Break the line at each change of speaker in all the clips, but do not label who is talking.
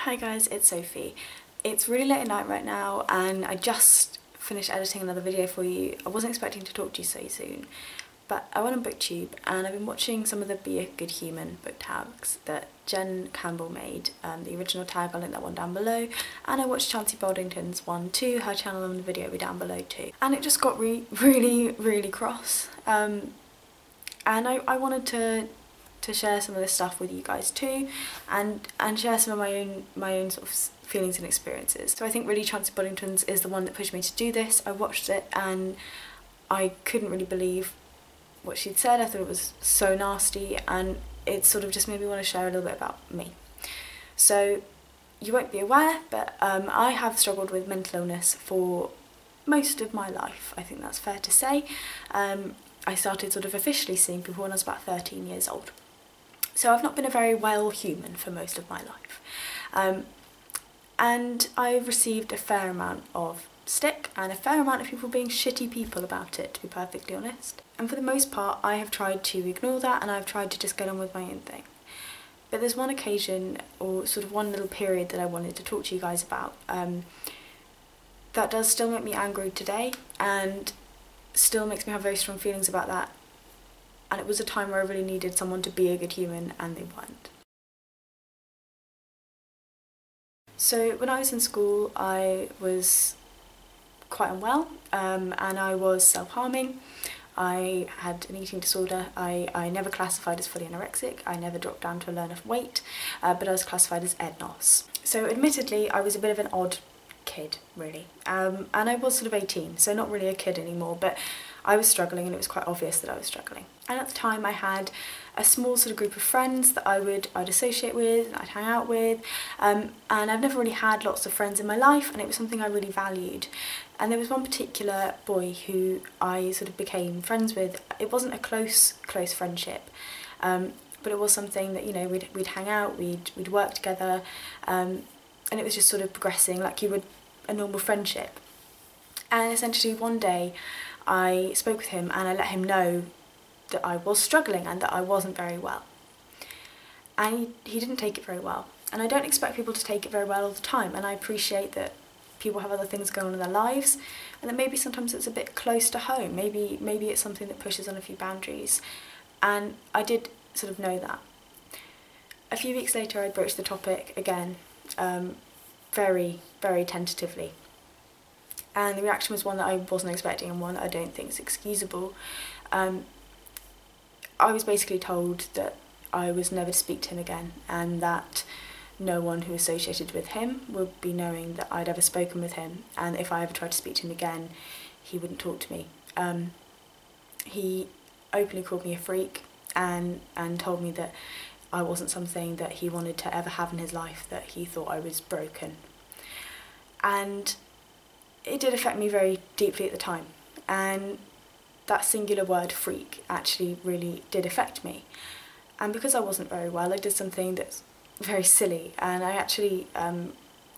Hi guys, it's Sophie. It's really late at night right now and I just finished editing another video for you. I wasn't expecting to talk to you so soon, but I went on BookTube and I've been watching some of the Be a Good Human book tags that Jen Campbell made, the original tag, I'll link that one down below, and I watched Choncey Boddington's one too, her channel and the video will be down below too. And it just got really cross, and I wanted to share some of this stuff with you guys too, and share some of my own sort of feelings and experiences. So I think really Choncey Boddington's is the one that pushed me to do this. I watched it and I couldn't really believe what she'd said. I thought it was so nasty and it sort of just made me want to share a little bit about me. So you won't be aware, but I have struggled with mental illness for most of my life. I think that's fair to say. I started sort of officially seeing people when I was about 13 years old. So I've not been a very well human for most of my life. And I've received a fair amount of stick and a fair amount of people being shitty people about it, to be perfectly honest. And for the most part, I have tried to ignore that and I've tried to just get on with my own thing. But there's one occasion, or sort of one little period that I wanted to talk to you guys about, that does still make me angry today and still makes me have very strong feelings about that. And it was a time where I really needed someone to be a good human and they weren't. So when I was in school, I was quite unwell and I was self-harming. I had an eating disorder. I never classified as fully anorexic. I never dropped down to a low enough weight, but I was classified as EDNOS. So admittedly, I was a bit of an odd kid, really. And I was sort of 18, so not really a kid anymore, but I was struggling and it was quite obvious that I was struggling. And at the time I had a small sort of group of friends that I'd associate with and I'd hang out with, and I've never really had lots of friends in my life and it was something I really valued. And there was one particular boy who I sort of became friends with. It wasn't a close friendship, but it was something that, you know, we'd hang out, we'd work together, and it was just sort of progressing like you would a normal friendship. And essentially one day I spoke with him and I let him know that I was struggling and that I wasn't very well. And he didn't take it very well. And I don't expect people to take it very well all the time, and I appreciate that people have other things going on in their lives and that maybe sometimes it's a bit close to home. Maybe it's something that pushes on a few boundaries. And I did sort of know that. A few weeks later I broached the topic again, very tentatively. And the reaction was one that I wasn't expecting and one that I don't think is excusable. I was basically told that I was never to speak to him again and that no one who associated with him would be knowing that I'd ever spoken with him, and if I ever tried to speak to him again, he wouldn't talk to me. He openly called me a freak and told me that I wasn't something that he wanted to ever have in his life, that he thought I was broken. And it did affect me very deeply at the time, and that singular word freak actually really did affect me. And because I wasn't very well, I did something that's very silly, and I actually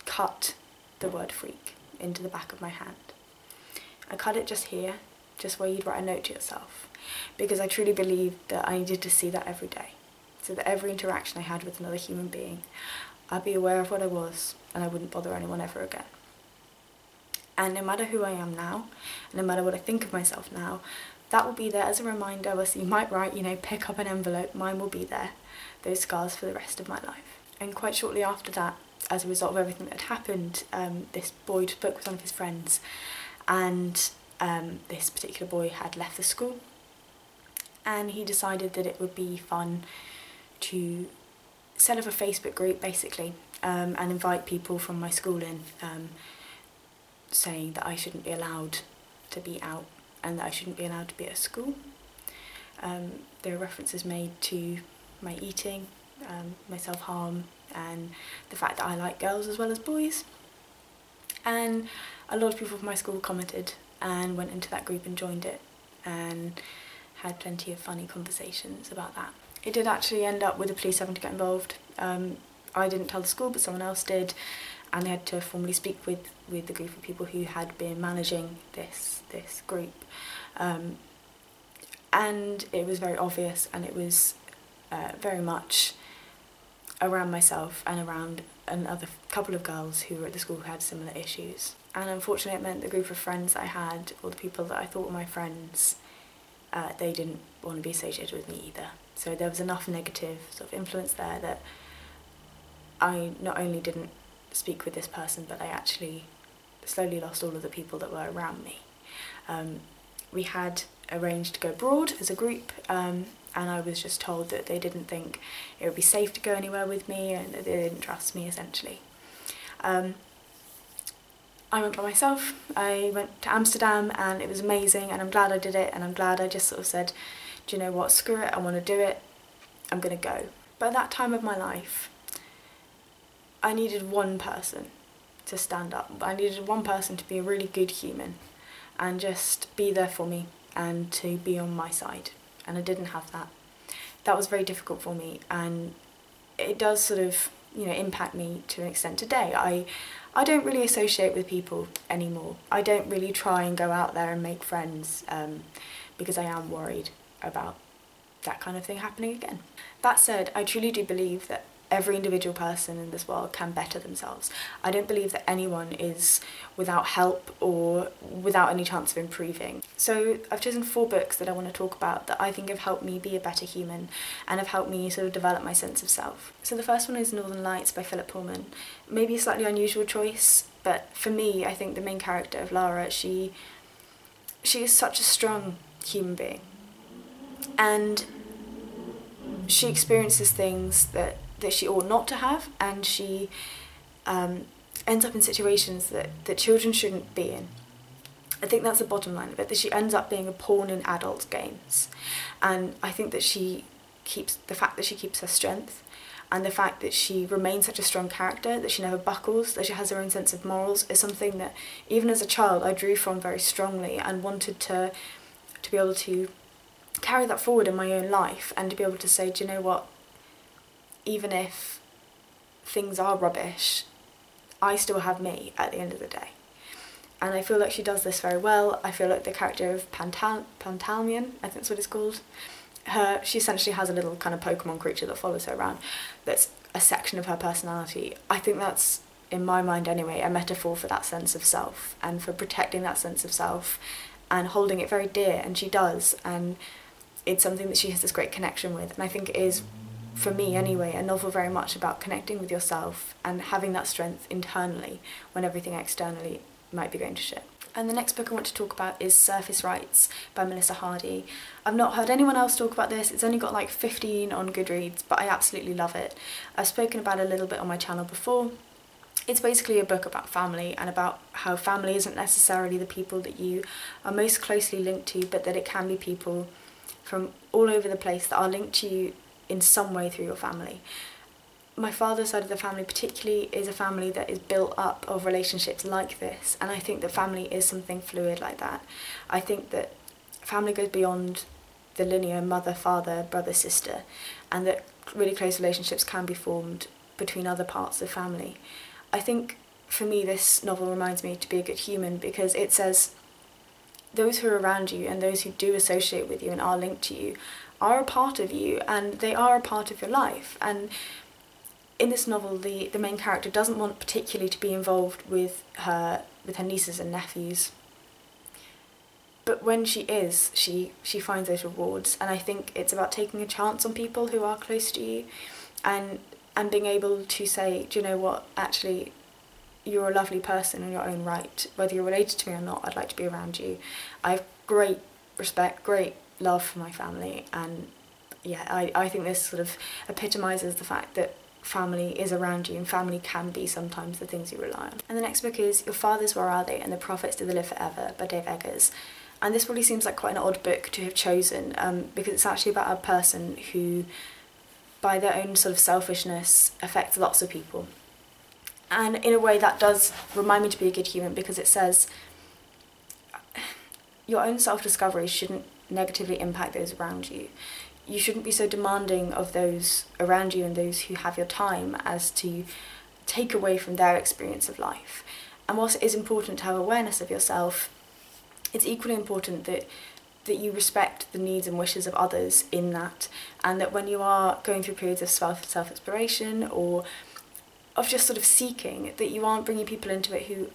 cut the word freak into the back of my hand. I cut it just here, just where you'd write a note to yourself, because I truly believed that I needed to see that every day, so that every interaction I had with another human being, I'd be aware of what I was and I wouldn't bother anyone ever again. And no matter who I am now, and no matter what I think of myself now, that will be there as a reminder. So you might write, you know, pick up an envelope, mine will be there, those scars for the rest of my life. And quite shortly after that, as a result of everything that had happened, this boy spoke with one of his friends, and this particular boy had left the school, and he decided that it would be fun to set up a Facebook group basically, and invite people from my school in, saying that I shouldn't be allowed to be out and that I shouldn't be allowed to be at school. There are references made to my eating, my self-harm, and the fact that I like girls as well as boys. And a lot of people from my school commented and went into that group and joined it and had plenty of funny conversations about that. It did actually end up with the police having to get involved. I didn't tell the school, but someone else did, and they had to formally speak with the group of people who had been managing this group. And it was very obvious, and it was very much around myself and around another couple of girls who were at the school who had similar issues. And unfortunately it meant the group of friends I had, or the people that I thought were my friends, they didn't want to be associated with me either. So there was enough negative sort of influence there that I not only didn't speak with this person, but I actually slowly lost all of the people that were around me. We had arranged to go abroad as a group, and I was just told that they didn't think it would be safe to go anywhere with me and that they didn't trust me, essentially. I went by myself. I went to Amsterdam and it was amazing, and I'm glad I did it, and I'm glad I just sort of said, do you know what, screw it, I want to do it, I'm going to go. But at that time of my life, I needed one person to stand up. I needed one person to be a really good human and just be there for me and to be on my side, and I didn't have that. That was very difficult for me, and it does sort of, you know, impact me to an extent today. I don't really associate with people anymore. I don't really try and go out there and make friends because I am worried about that kind of thing happening again. That said, I truly do believe that every individual person in this world can better themselves. I don't believe that anyone is without help or without any chance of improving. So I've chosen 4 books that I want to talk about that I think have helped me be a better human and have helped me sort of develop my sense of self. So the first one is Northern Lights by Philip Pullman. Maybe a slightly unusual choice, but for me, I think the main character of Lara, she is such a strong human being, and she experiences things that she ought not to have, and she ends up in situations that children shouldn't be in. I think that's the bottom line of it, that she ends up being a pawn in adult games. And I think that the fact that she keeps her strength, and the fact that she remains such a strong character, that she never buckles, that she has her own sense of morals, is something that even as a child I drew from very strongly and wanted to be able to carry that forward in my own life, and to be able to say, do you know what, even if things are rubbish, I still have me at the end of the day. And I feel like she does this very well. I feel like the character of Pantalmian, I think that's what it's called, she essentially has a little kind of Pokemon creature that follows her around that's a section of her personality. I think that's, in my mind anyway, a metaphor for that sense of self and for protecting that sense of self and holding it very dear, and she does, and it's something that she has this great connection with. And I think it is, for me anyway, a novel very much about connecting with yourself and having that strength internally when everything externally might be going to shit. And the next book I want to talk about is Surface Rights by Melissa Hardy. I've not heard anyone else talk about this. It's only got like 15 on Goodreads, but I absolutely love it. I've spoken about it a little bit on my channel before. It's basically a book about family, and about how family isn't necessarily the people that you are most closely linked to, but that it can be people from all over the place that are linked to you in some way through your family. My father's side of the family particularly is a family that is built up of relationships like this, and I think that family is something fluid like that. I think that family goes beyond the linear mother, father, brother, sister, and that really close relationships can be formed between other parts of family. I think for me this novel reminds me to be a good human, because it says those who are around you and those who do associate with you and are linked to you are a part of you, and they are a part of your life. And in this novel, the main character doesn't want particularly to be involved with her nieces and nephews, but when she is, she finds those rewards. And I think it's about taking a chance on people who are close to you, and being able to say, do you know what, actually you're a lovely person in your own right, whether you're related to me or not, I'd like to be around you. I have great respect, great love for my family, and yeah, I think this sort of epitomises the fact that family is around you, and family can be sometimes the things you rely on. And the next book is Your Fathers, Where Are They? And the Prophets Do They Live Forever by Dave Eggers. And this probably seems like quite an odd book to have chosen, because it's actually about a person who, by their own sort of selfishness, affects lots of people. And in a way that does remind me to be a good human, because it says your own self-discovery shouldn't negatively impact those around you. You shouldn't be so demanding of those around you and those who have your time as to take away from their experience of life. And whilst it is important to have awareness of yourself, it's equally important that that you respect the needs and wishes of others in that, and that when you are going through periods of self-exploration or of just sort of seeking, that you aren't bringing people into it who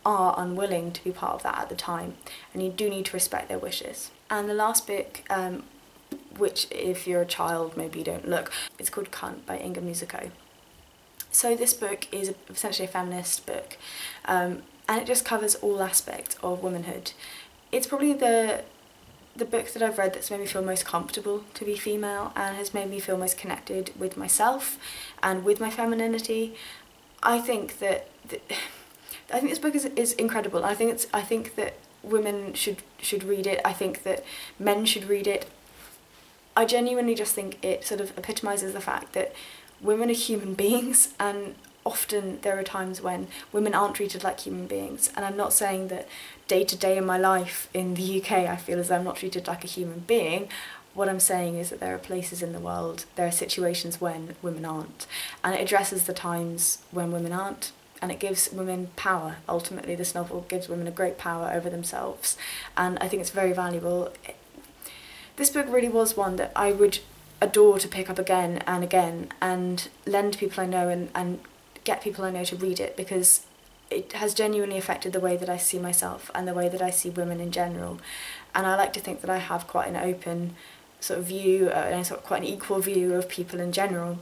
are unwilling to be part of that at the time, and you do need to respect their wishes. And the last book, which if you're a child maybe you don't look, it's called Cunt by Inga Musico. So this book is essentially a feminist book, and it just covers all aspects of womanhood. It's probably the book that I've read that's made me feel most comfortable to be female and has made me feel most connected with myself and with my femininity. I think that I think this book is incredible. I think that women should read it. I think that men should read it. I genuinely just think it sort of epitomises the fact that women are human beings, and often there are times when women aren't treated like human beings. And I'm not saying that day to day in my life in the UK I feel as though I'm not treated like a human being. What I'm saying is that there are places in the world, there are situations when women aren't, and it addresses the times when women aren't, and it gives women power. Ultimately, this novel gives women a great power over themselves, and I think it's very valuable. This book really was one that I would adore to pick up again and again and lend to people I know and get people I know to read it, because it has genuinely affected the way that I see myself and the way that I see women in general. And I like to think that I have quite an open sort of view, and sort of quite an equal view of people in general.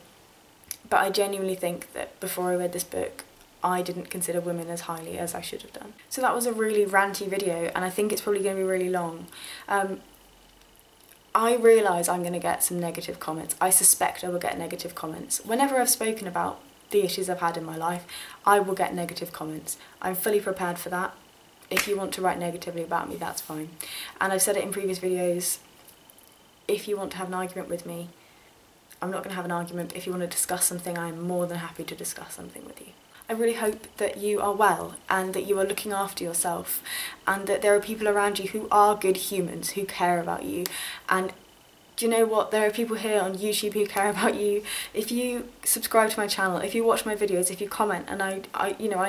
But I genuinely think that before I read this book, I didn't consider women as highly as I should have done. So that was a really ranty video, and I think it's probably going to be really long. I realise I'm going to get some negative comments. I suspect I will get negative comments. Whenever I've spoken about the issues I've had in my life, I will get negative comments. I'm fully prepared for that. If you want to write negatively about me, that's fine. And I've said it in previous videos, if you want to have an argument with me, I'm not going to have an argument. If you want to discuss something, I'm more than happy to discuss something with you. I really hope that you are well and that you are looking after yourself, and that there are people around you who are good humans, who care about you. And do you know what? There are people here on YouTube who care about you. If you subscribe to my channel, if you watch my videos, if you comment, and I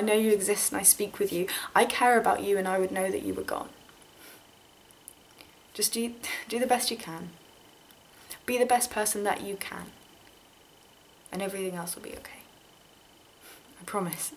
know you exist and I speak with you, I care about you, and I would know that you were gone. Just do the best you can. Be the best person that you can. And everything else will be okay. I promise.